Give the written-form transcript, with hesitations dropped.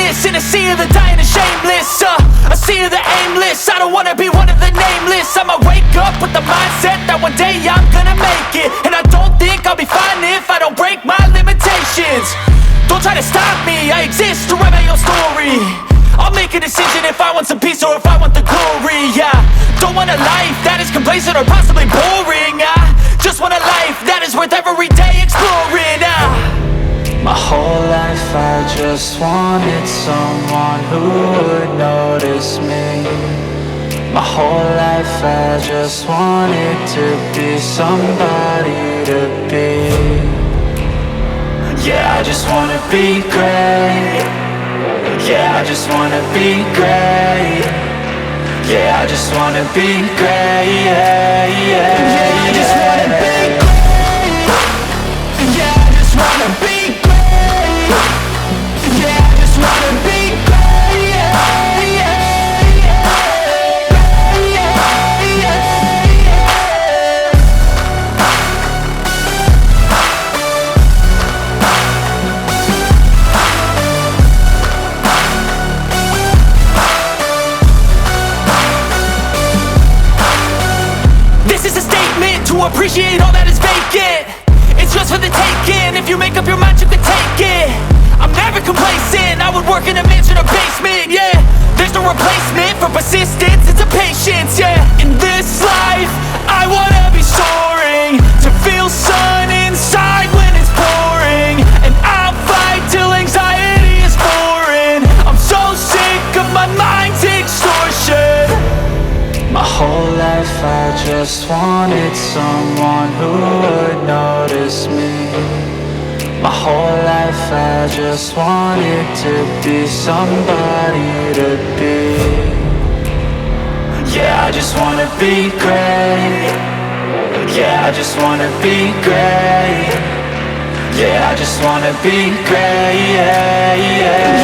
aimless in a sea of the dying and shameless. A sea of the aimless. I don't wanna be one of the nameless. I'ma wake up with the mindset that one day I'm gonna make it. And I don't think I'll be fine if I don't break my limitations. Don't try to stop me, I exist to write my own story. I'll make a decision if I want some peace or if I want the glory. Yeah, don't want a life that is complacent or possibly boring. I just want a life that is worth every day exploring. My whole life I just wanted someone who would notice me. My whole life I just wanted to be somebody to be. Yeah, I just wanna be great. Yeah, I just wanna be great. Yeah, I just wanna be great. Yeah, I just wanna be great. Yeah, I just wanna be great. Yeah, I just wanna be great. Yeah. To appreciate all that is vacant. It's just for the taking. If you make up your mind, you can take it. I'm never complacent. I would work in a mansion or basement. Yeah, there's no replacement for persistence. It's a patience. Yeah, in this life I wanna be soaring, to feel sun inside when it's pouring. And I'll fight till anxiety is foreign. I'm so sick of my mind's extortion. My whole life I just wanted someone who would notice me. My whole life I just wanted to be somebody to be. Yeah, I just wanna be great. Yeah, I just wanna be great. Yeah, I just wanna be great. Yeah.